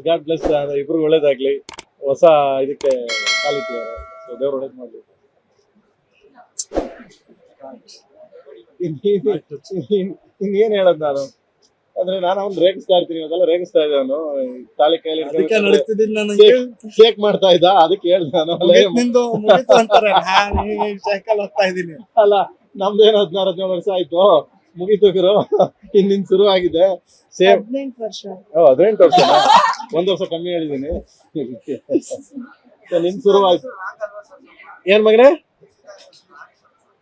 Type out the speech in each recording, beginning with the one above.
God bless, ಇಬ್ರು ಒಳ್ಳೇದಾಗ್ಲಿ, ಹೊಸ ಇದಕ್ಕೆ ಕಾಲಿಟ್ಟಿದ್ದಾರೆ. ಸೊ ದೇವ್ರು ಒಳ್ಳೇದ್ ಮಾಡ್ಲಿ. ಇನ್ನೇನ್ ಹೇಳದ್ ನಾನು ಅಂದ್ರೆ, ನಾನು ಅವ್ನು ರೇಗಿಸ್ತಾ ಇರ್ತೀನಿ, ಅದೆಲ್ಲ ರೇಗಿಸ್ತಾ ಇದ್ದೆ ಅವನು. ತಾಲಿ ಕೈಲಿ ಶೇಕ್ ಮಾಡ್ತಾ ಇದ್ದ, ಅದಕ್ಕೆ ಹೇಳ್ದೆ ನಾನು. ಅಲ್ಲ, ನಮ್ದೇನು 16-17 ವರ್ಷ ಆಯ್ತು, ಮುಗೀತು ಗುರು, ಇನ್ನಿನ್ ಶುರು ಆಗಿದೆ. ಸೇಮ್ 18 ವರ್ಷ. 18 ವರ್ಷ, 1 ವರ್ಷ ಕಮ್ಮಿ ಹೇಳಿದೀನಿ. ನಿನ್ ಶುರು ಆಯ್ತು. ಏನ್ ಮಗನೇ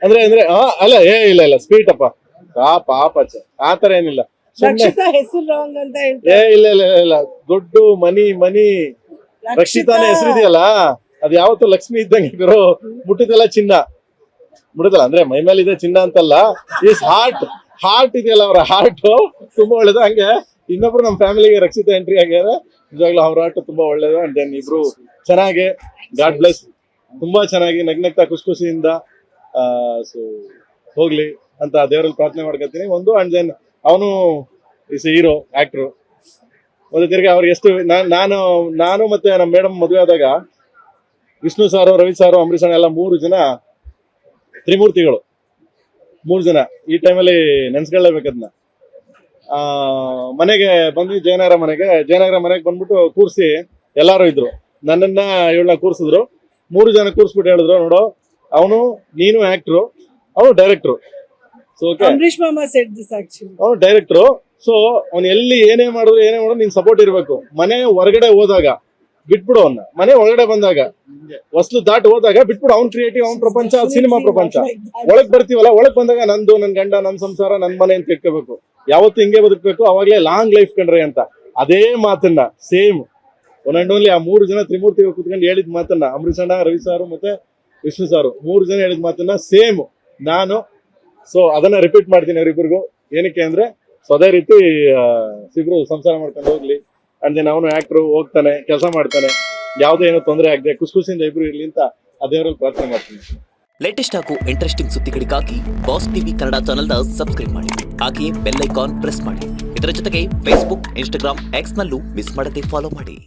ಅಂದ್ರೆ ಅಂದ್ರೆ ಅಲ್ಲ, ಇಲ್ಲ ಸ್ವೀಟ್ ಅಪ್ಪ, ಪಾಪ ಆತರ ಏನಿಲ್ಲ. ರಕ್ಷಿತಾ ಹೆಸರು ರಾಂಗ್ ಅಂತ ಇಲ್ಲ ದೊಡ್ಡ ಮನಿ ರಕ್ಷಿತಾನೇ ಹೆಸರಿದೆಯಲ್ಲ, ಅದ್ ಯಾವತ್ತೂ ಲಕ್ಷ್ಮಿ ಇದ್ದಂಗೆ ಗುರು. ಮುಟ್ಟಿದೆಲ್ಲ ಚಿನ್ನ, ಮುಟ್ಟಿದಲ್ಲ ಅಂದ್ರೆ ಮೈ ಮೇಲೆ ಇದೆ ಚಿನ್ನ ಅಂತಲ್ಲ. ಈಸ್ ಹಾರ್ಟ್ ಇದೆಯಲ್ಲ, ಅವರ ಹಾರ್ಟ್ ತುಂಬಾ ಒಳ್ಳೇದು. ಹಂಗೆ ಇನ್ನೊಬ್ರು ನಮ್ಮ ಫ್ಯಾಮಿಲಿಗೆ ರಕ್ಷಿತಾ ಎಂಟ್ರಿ ಆಗ್ಯಾರ. ನಿಜವಾಗ್ಲೂ ಅವ್ರ ಹಾರ್ಟ್ ತುಂಬಾ ಒಳ್ಳೇದು. ಅಂಡ್ ದೆನ್ ಇಬ್ರು ಚೆನ್ನಾಗಿ, ಗಾಡ್ ಬ್ಲೆಸ್, ತುಂಬಾ ಚೆನ್ನಾಗಿ ನಗ್ನಗ್ತಾ ಖುಷಿಯಿಂದ ಸೊ ಹೋಗ್ಲಿ ಅಂತ ದೇವರಲ್ಲಿ ಪ್ರಾರ್ಥನೆ ಮಾಡ್ಕೊತೀನಿ. ಒಂದು ಅಂಡ್ ದೆನ್ ಅವನು ಇಸ್ ಹೀರೋ, ಆಕ್ಟ್ರು. ಮತ್ತೆ ತಿರ್ಗಿ ಅವ್ರಿಗೆ ಎಷ್ಟು ನಾನು ಮತ್ತೆ ನಮ್ಮ ಮೇಡಮ್ ಮದುವೆ ಆದಾಗ ವಿಷ್ಣು ಸಾರು, ರವಿ ಸಾರು, ಅಂಬರೀಷ್ ಅಣ್ಣ ಎಲ್ಲ 3 ಜನ ತ್ರಿಮೂರ್ತಿಗಳು. 3 ಜನ ಈ ಟೈಮಲ್ಲಿ ನೆನ್ಸ್ಕೊಳ್ಳೇಬೇಕದ್ನ. ಮನೆಗೆ ಬಂದ್ವಿ, ಜಯನಗರ ಮನೆಗೆ ಬಂದ್ಬಿಟ್ಟು ಕೂರ್ಸಿ ಎಲ್ಲಾರು ಇದ್ರು. ನನ್ನನ್ನ ಇವಳನ್ನ ಕೂರ್ಸಿದ್ರು. 3 ಜನ ಕೂರ್ಸ್ಬಿಟ್ಟು ಹೇಳಿದ್ರು, ನೋಡು ಅವನು, ನೀನು ಆಕ್ಟ್ರು, ಅವನು ಡೈರೆಕ್ಟ್ರು. ಸೊ ಅಂಬರೀಶ್ ಮಾಮ ಸೆಡ್ ದಿಸ್ ಆಕ್ಚುಲಿ. ಅವನು ಡೈರೆಕ್ಟ್ರು. ಸೊ ಅವ್ನು ಎಲ್ಲಿ ಏನೇ ಮಾಡಿದ್ರು ನಿನ್ ಸಪೋರ್ಟ್ ಇರ್ಬೇಕು. ಮನೆ ಹೊರಗಡೆ ಹೋದಾಗ ಬಿಟ್ಬಿಡು ಅವನ್ನ, ಮನೆ ಒಳಗಡೆ ಬಂದಾಗ ಹೊಸ್ಲು ದಾಟಿ ಹೋದಾಗ ಬಿಟ್ಬಿಡು. ಅವ್ನ್ ಕ್ರಿಯೇಟಿವ್, ಅವ್ನ್ ಪ್ರಪಂಚ, ಸಿನಿಮಾ ಪ್ರಪಂಚ. ಒಳಗ್ ಬರ್ತೀವಲ್ಲ, ಒಳಗ್ ಬಂದಾಗ ನಂದು, ನನ್ ಗಂಡ, ನನ್ ಸಂಸಾರ, ನನ್ ಮನೆ ಅಂತ ಇಟ್ಕೋಬೇಕು. ಯಾವತ್ತು ಹಿಂಗೆ ಬದುಕ್ಬೇಕು, ಅವಾಗ್ಲೇ ಲಾಂಗ್ ಲೈಫ್ ಕಂಡ್ರೆ ಅಂತ. ಅದೇ ಮಾತನ್ನ ಸೇಮ್ ಒನ್ ಅಂಡ್ ಓನ್ಲಿ ಆ 3 ಜನ ತ್ರಿಮೂರ್ತಿಗಳು ಕುತ್ಕೊಂಡು ಹೇಳಿದ ಮಾತನ್ನ, ಅಂಬರೀಷ್ ಅಣ್ಣ, ರವಿ ಸಾರು ಮತ್ತೆ ವಿಷ್ಣು ಸಾರು 3 ಜನ ಹೇಳಿದ ಮಾತನ್ನ ಸೇಮ್ ನಾನು. ಸೊ ಅದನ್ನ ರಿಪೀಟ್ ಮಾಡ್ತೀನಿ ಅವರಿಬ್ಬರಿಗೂ. ಏನಕ್ಕೆ ಅಂದ್ರೆ, ಸೊ ಅದೇ ರೀತಿ ಇಬ್ರು ಸಂಸಾರ ಮಾಡ್ಕೊಂಡು ಹೋಗ್ಲಿ. ಅಂಡ್ ದೆನ್ ಅವನು ಆಕ್ಟ್ರು, ಹೋಗ್ತಾನೆ, ಕೆಲಸ ಮಾಡ್ತಾನೆ, ಯಾವುದೇ ಏನೋ ತೊಂದರೆ ಆಗದೆ ಖುಷಿಯಿಂದ ಇಬ್ರು ಇರ್ಲಿ ಅಂತ ದೇವರಲ್ಲಿ ಪ್ರಾರ್ಥನೆ ಮಾಡ್ತೀನಿ. ಲೇಟೆಸ್ಟ್ ಹಾಗೂ ಇಂಟ್ರೆಸ್ಟಿಂಗ್ ಸುದ್ದಿಗಳಿಗಾಗಿ ಬಾಸ್ ಟಿವಿ ಕನ್ನಡ ಚಾನೆಲ್ನ ಸಬ್ಸ್ಕ್ರೈಬ್ ಮಾಡಿ. ಹಾಗೆಯೇ ಬೆಲ್ ಐಕಾನ್ ಪ್ರೆಸ್ ಮಾಡಿ. ಇದರ ಜೊತೆಗೆ ಫೇಸ್ಬುಕ್, ಇನ್ಸ್ಟಾಗ್ರಾಮ್, ಎಕ್ಸ್ ನಲ್ಲೂ ಮಿಸ್ ಮಾಡದೆ ಫಾಲೋ ಮಾಡಿ.